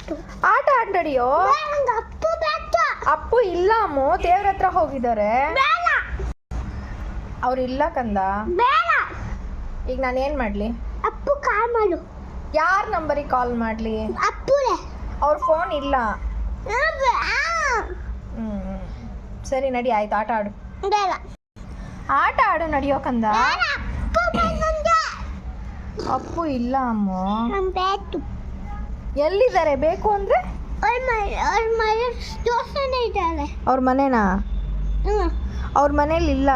ಬೇಕು. ಆಟ ಆಡ್ ನಡಿಯೋ. ನಂಗೆ ಅಪ್ಪು ಬೇಕು. ಅಪ್ಪು ಇಲ್ಲ ಅಮ್ಮು, ದೇವ್ರ ಹತ್ರ ಹೋಗಿದ್ದಾರೆ. ಬೇಡ. ಅವ್ರು ಇಲ್ಲ ಕಂದ. ಬೇಡ. ಈಗ ನಾನು ಏನು ಮಾಡಲಿ? ಅಪ್ಪು ಕಾಲ್ ಮಾಡು. ಯಾರ ನಂಬರಿಗೆ ಕಾಲ್ ಮಾಡಲಿ? ಅಪ್ಪುಲೆ. ಅವ್ರ ಫೋನ್ ಇಲ್ಲ. ಹ್ಞೂ ಸರಿ ನಡಿ, ಆಯ್ತು, ಆಟ ಆಡು. ಬೇಡ. ಆಟ ಆಡು ನಡಿಯೋ ಕಂದ. ಬೇಡ. ಅಪ್ಪು ಬಂದಂಗೆ. ಅಪ್ಪು ಇಲ್ಲ ಅಮ್ಮು. ನಾನು ಬೇಕು. ಎಲ್ಲಿದ್ದಾರೆ? ಬೇಕು ಅಂದರೆ ಅವ್ರ ಮನೆ ದೋಸ್ತನೇ ಇದ್ದಾಳೆ. ಅವ್ರ ಮನೆನಾ? ಹ್ಞೂ. ಅವ್ರ ಮನೇಲಿ ಇಲ್ಲ.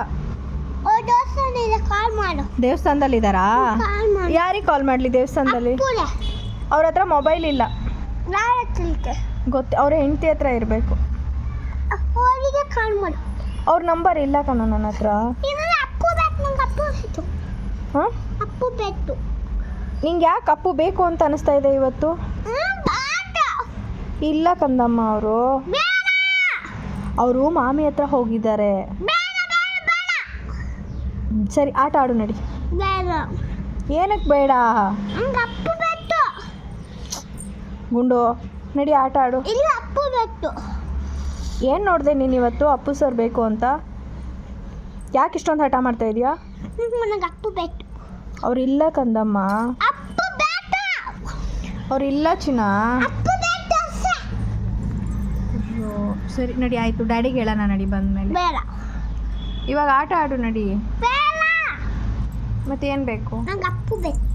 ಅವ್ರ ದೋಸ್ತನೇ ಇದೆ, ಕಾಲ್ ಮಾಡು. ದೇವಸ್ಥಾನದಲ್ಲಿ ಇದ್ದಾರಾ? ಕಾಲ್ ಮಾಡು. ಯಾರಿಗೆ ಕಾಲ್ ಮಾಡಲಿ ದೇವಸ್ಥಾನದಲ್ಲಿ? ಅಪ್ಪುಲೆ. ಅವ್ರ ಹತ್ರ ಮೊಬೈಲ್ ಇಲ್ಲ. ಯಾರ ಹತ್ರ ಇದೆ? ಗೊತ್ತು, ಅವ್ರ ಹೆಂಡತಿ ಹತ್ರ ಇರಬೇಕು. ಅವರಿಗೆ ಕಾಲ್ ಮಾಡು. ಅವ್ರ ನಂಬರ್ ಇಲ್ಲ ಕಣ ನನ್ನ ಹತ್ರ. ಇದ್ರೆ ಅಪ್ಪು ಬೇಕು. ನಂಗೆ ಅಪ್ಪು ಬೇಕು. ಹಾಂ, ಅಪ್ಪು ಬೇಕು. ನಿಂಗೆ ಯಾಕೆ ಅಪ್ಪು ಬೇಕು ಅಂತ ಅನಿಸ್ತಾ ಇದೆ ಇವತ್ತು? ಇಲ್ಲ ಕಂದಮ್ಮ, ಅವರು ಮಾಮಿ ಹತ್ರ ಹೋಗಿದ್ದಾರೆ. ಸರಿ, ಆಟ ಆಡು ನಡಿ. ಬೇಡ. ಏನಕ್ಕೆ ಬೇಡ? ನಂಗೆ ಅಪ್ಪು ಬೇಕು. ಗುಂಡು ನಡಿ, ಆಟ ಆಡು. ಇಲ್ಲ, ಅಪ್ಪು ಬೇಕು. ಏನು ನೋಡಿದೆ ನೀನು ಇವತ್ತು? ಅಪ್ಪು ಸರ್ ಬೇಕು ಅಂತ ಯಾಕೆ ಇಷ್ಟೊಂದು ಹಠ ಮಾಡ್ತಾ ಇದೀಯಾ? ನನಗೆ ಅಪ್ಪು ಬೇಕು. ಅವ್ರಿಲ್ಲ ಕಂದಮ್ಮ, ಅಪ್ಪು ಬೇಕು. ಅವ್ರಿಲ್ಲ ಚಿನ್ನ. ಅಪ್ಪು ಬೇಕು ಅಷ್ಟೇ. ಅಯ್ಯೋ, ಸರಿ ನಡಿ, ಆಯಿತು, ಡ್ಯಾಡಿಗೆ ಹೇಳೋಣ ನಡಿ ಬಂದಮೇಲೆ. ಬೇಡ. ಇವಾಗ ಆಟ ಆಡು ನಡಿ. ಬೇಡ. ಮತ್ತೇನು ಬೇಕು? ನಂಗೆ ಅಪ್ಪು ಬೇಕು.